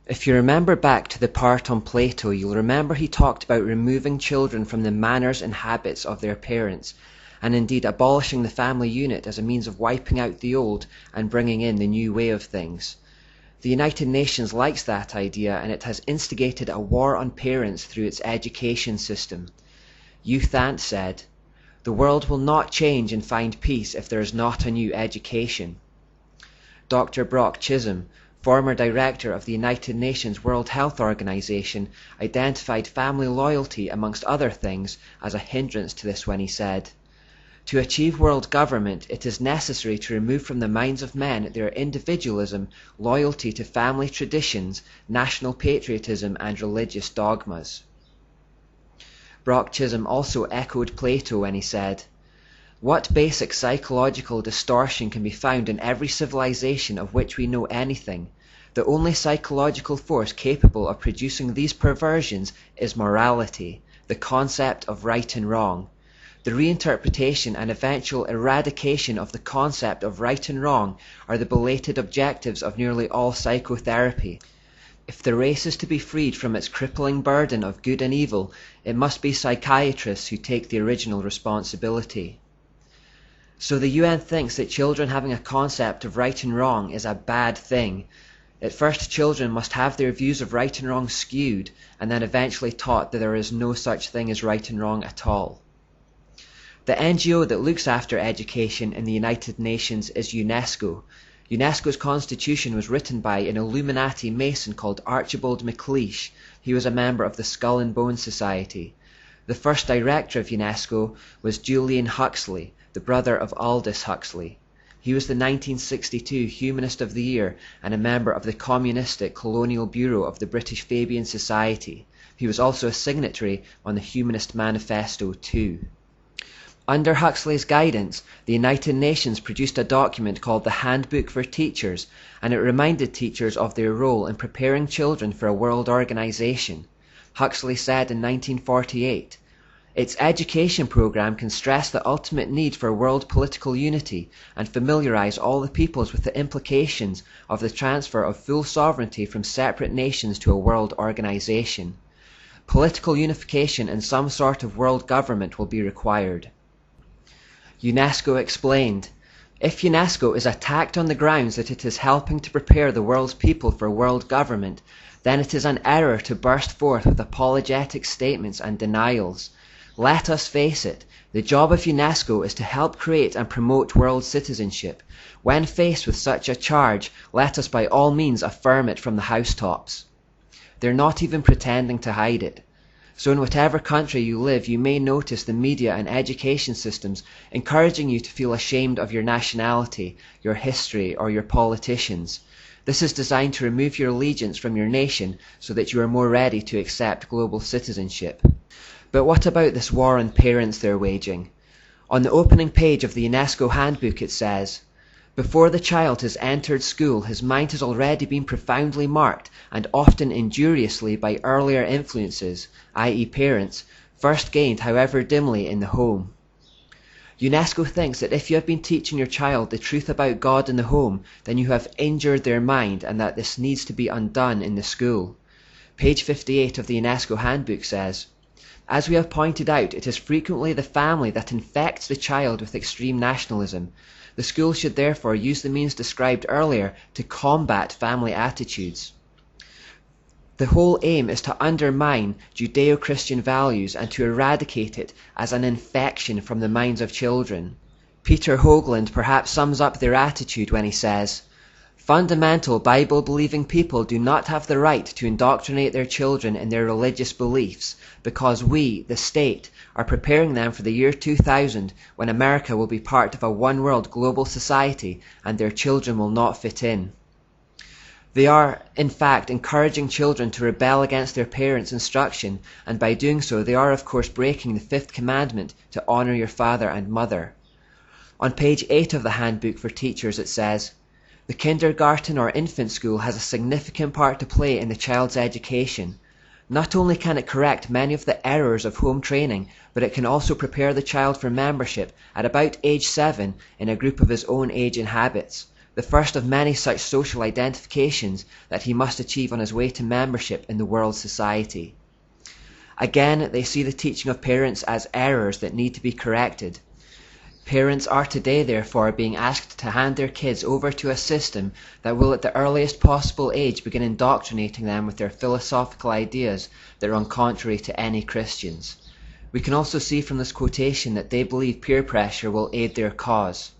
If you remember back to the part on Plato, you'll remember he talked about removing children from the manners and habits of their parents, and indeed abolishing the family unit as a means of wiping out the old and bringing in the new way of things. The United Nations likes that idea, and it has instigated a war on parents through its education system. Youth Ant said, "The world will not change and find peace if there is not a new education." Dr. Brock Chisholm, former director of the United Nations World Health Organization, identified family loyalty, amongst other things, as a hindrance to this when he said, "To achieve world government, it is necessary to remove from the minds of men their individualism, loyalty to family traditions, national patriotism, and religious dogmas." Brock Chisholm also echoed Plato when he said, "What basic psychological distortion can be found in every civilization of which we know anything? The only psychological force capable of producing these perversions is morality, the concept of right and wrong. The reinterpretation and eventual eradication of the concept of right and wrong are the belated objectives of nearly all psychotherapy. If the race is to be freed from its crippling burden of good and evil, it must be psychiatrists who take the original responsibility." So the UN thinks that children having a concept of right and wrong is a bad thing. At first, children must have their views of right and wrong skewed, and then eventually taught that there is no such thing as right and wrong at all. The NGO that looks after education in the United Nations is UNESCO. UNESCO's constitution was written by an Illuminati Mason called Archibald MacLeish. He was a member of the Skull and Bone Society. The first director of UNESCO was Julian Huxley, the brother of Aldous Huxley. He was the 1962 Humanist of the Year and a member of the Communistic Colonial Bureau of the British Fabian Society. He was also a signatory on the Humanist Manifesto too. Under Huxley's guidance, the United Nations produced a document called the Handbook for Teachers, and it reminded teachers of their role in preparing children for a world organization. Huxley said in 1948, "Its education program can stress the ultimate need for world political unity and familiarize all the peoples with the implications of the transfer of full sovereignty from separate nations to a world organization. Political unification and some sort of world government will be required." UNESCO explained, "If UNESCO is attacked on the grounds that it is helping to prepare the world's people for world government, then it is an error to burst forth with apologetic statements and denials. Let us face it, the job of UNESCO is to help create and promote world citizenship. When faced with such a charge, let us by all means affirm it from the housetops." They're not even pretending to hide it. So in whatever country you live, you may notice the media and education systems encouraging you to feel ashamed of your nationality, your history, or your politicians. This is designed to remove your allegiance from your nation so that you are more ready to accept global citizenship. But what about this war on parents they're waging? On the opening page of the UNESCO handbook it says, "Before the child has entered school, his mind has already been profoundly marked and often injuriously by earlier influences, i.e. parents, first gained however dimly in the home." UNESCO thinks that if you have been teaching your child the truth about God in the home, then you have injured their mind and that this needs to be undone in the school. Page 58 of the UNESCO handbook says, "As we have pointed out, it is frequently the family that infects the child with extreme nationalism. The school should therefore use the means described earlier to combat family attitudes. The whole aim is to undermine Judeo-Christian values and to eradicate it as an infection from the minds of children." Peter Hoagland perhaps sums up their attitude when he says, "Fundamental Bible-believing people do not have the right to indoctrinate their children in their religious beliefs because we, the state, are preparing them for the year 2000 when America will be part of a one-world global society and their children will not fit in." They are, in fact, encouraging children to rebel against their parents' instruction, and by doing so they are of course breaking the fifth commandment to honor your father and mother. On page 8 of the Handbook for Teachers it says, "The kindergarten or infant school has a significant part to play in the child's education. Not only can it correct many of the errors of home training, but it can also prepare the child for membership at about age 7 in a group of his own age and habits. the first of many such social identifications that he must achieve on his way to membership in the world society. Again, they see the teaching of parents as errors that need to be corrected. Parents are today, therefore, being asked to hand their kids over to a system that will at the earliest possible age begin indoctrinating them with their philosophical ideas that run contrary to any Christians. We can also see from this quotation that they believe peer pressure will aid their cause.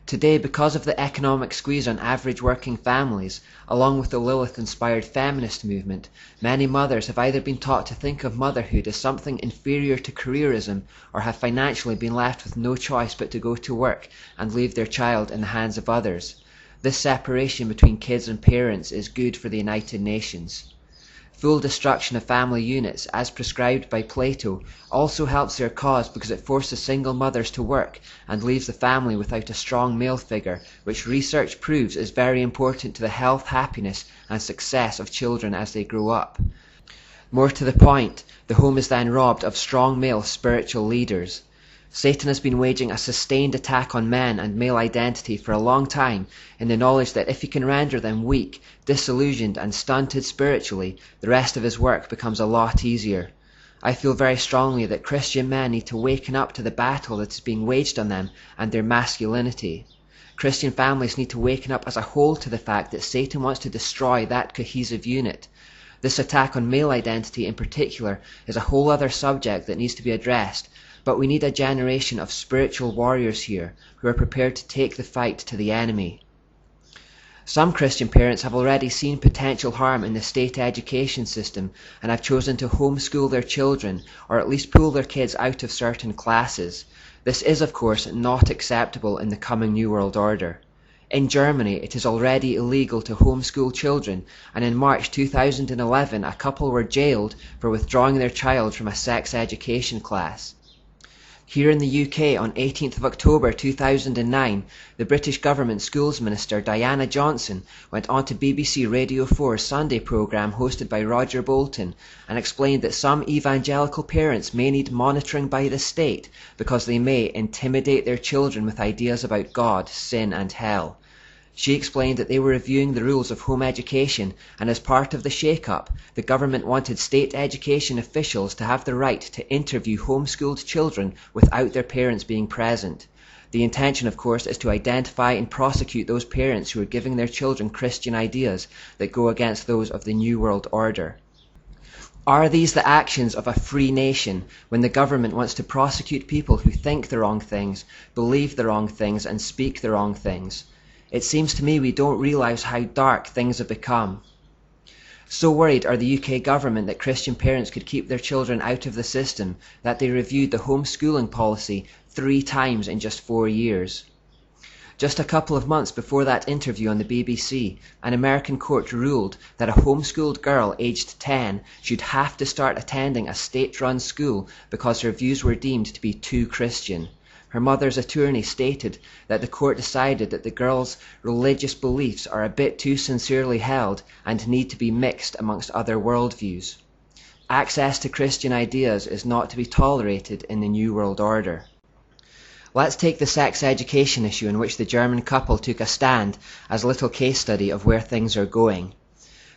Today, because of the economic squeeze on average working families, along with the Lilith-inspired feminist movement, many mothers have either been taught to think of motherhood as something inferior to careerism, or have financially been left with no choice but to go to work and leave their child in the hands of others. This separation between kids and parents is good for the United Nations. Full destruction of family units, as prescribed by Plato, also helps their cause because it forces single mothers to work and leaves the family without a strong male figure, which research proves is very important to the health, happiness, and success of children as they grow up. More to the point, the home is then robbed of strong male spiritual leaders. Satan has been waging a sustained attack on men and male identity for a long time, in the knowledge that if he can render them weak, disillusioned, and stunted spiritually, the rest of his work becomes a lot easier. I feel very strongly that Christian men need to waken up to the battle that is being waged on them and their masculinity. Christian families need to waken up as a whole to the fact that Satan wants to destroy that cohesive unit. This attack on male identity in particular is a whole other subject that needs to be addressed, but we need a generation of spiritual warriors here who are prepared to take the fight to the enemy. Some Christian parents have already seen potential harm in the state education system and have chosen to homeschool their children, or at least pull their kids out of certain classes. This is, of course, not acceptable in the coming New World Order. In Germany, it is already illegal to homeschool children, and in March 2011 a couple were jailed for withdrawing their child from a sex education class. Here in the UK, on 18th of October 2009, the British Government Schools Minister Diana Johnson went on to BBC Radio 4's Sunday programme hosted by Roger Bolton and explained that some evangelical parents may need monitoring by the state because they may intimidate their children with ideas about God, sin and hell. She explained that they were reviewing the rules of home education, and as part of the shake-up, the government wanted state education officials to have the right to interview homeschooled children without their parents being present. The intention, of course, is to identify and prosecute those parents who are giving their children Christian ideas that go against those of the New World Order. Are these the actions of a free nation when the government wants to prosecute people who think the wrong things, believe the wrong things, and speak the wrong things? It seems to me we don't realise how dark things have become. So worried are the UK government that Christian parents could keep their children out of the system that they reviewed the homeschooling policy 3 times in just 4 years. Just a couple of months before that interview on the BBC, an American court ruled that a homeschooled girl aged 10 should have to start attending a state-run school because her views were deemed to be too Christian. Her mother's attorney stated that the court decided that the girl's religious beliefs are a bit too sincerely held and need to be mixed amongst other worldviews. Access to Christian ideas is not to be tolerated in the New World Order. Let's take the sex education issue in which the German couple took a stand as a little case study of where things are going.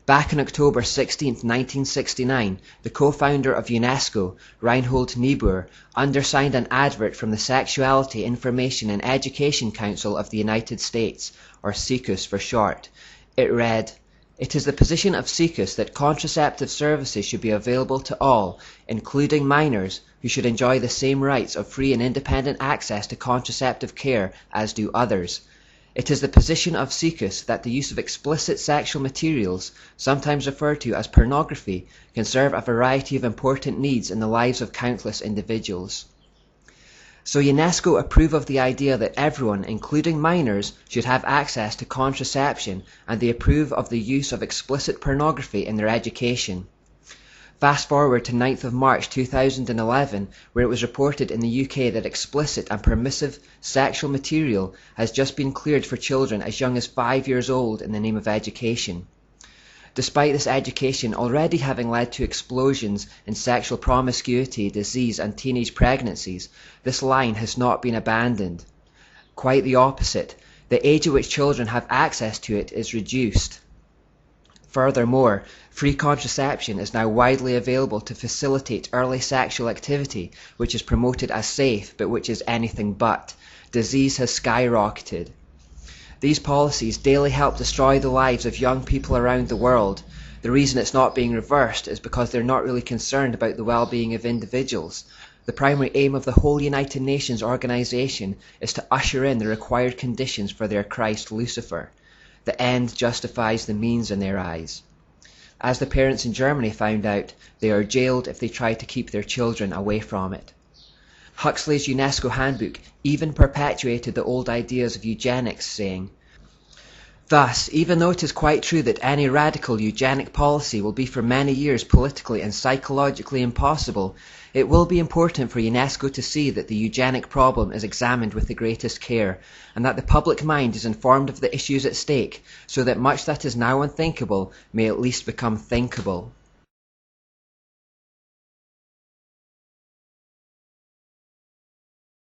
Back on October 16, 1969, the co-founder of UNESCO, Reinhold Niebuhr, undersigned an advert from the Sexuality, Information and Education Council of the United States, or SICUS for short. It read, "It is the position of SICUS that contraceptive services should be available to all, including minors, who should enjoy the same rights of free and independent access to contraceptive care as do others. It is the position of SICUS that the use of explicit sexual materials, sometimes referred to as pornography, can serve a variety of important needs in the lives of countless individuals." So UNESCO approve of the idea that everyone, including minors, should have access to contraception, and they approve of the use of explicit pornography in their education. Fast forward to 9th of March 2011, where it was reported in the UK that explicit and permissive sexual material has just been cleared for children as young as 5 years old in the name of education. Despite this education already having led to explosions in sexual promiscuity, disease and teenage pregnancies, this line has not been abandoned. Quite the opposite. the age at which children have access to it is reduced. Furthermore, free contraception is now widely available to facilitate early sexual activity, which is promoted as safe, but which is anything but. Disease has skyrocketed. These policies daily help destroy the lives of young people around the world. The reason it's not being reversed is because they're not really concerned about the well-being of individuals. The primary aim of the whole United Nations organization is to usher in the required conditions for their Christ Lucifer. The end justifies the means in their eyes. As the parents in Germany found out, they are jailed if they try to keep their children away from it. Huxley's UNESCO handbook even perpetuated the old ideas of eugenics, saying, "Thus, even though it is quite true that any radical eugenic policy will be for many years politically and psychologically impossible, it will be important for UNESCO to see that the eugenic problem is examined with the greatest care, and that the public mind is informed of the issues at stake, so that much that is now unthinkable may at least become thinkable."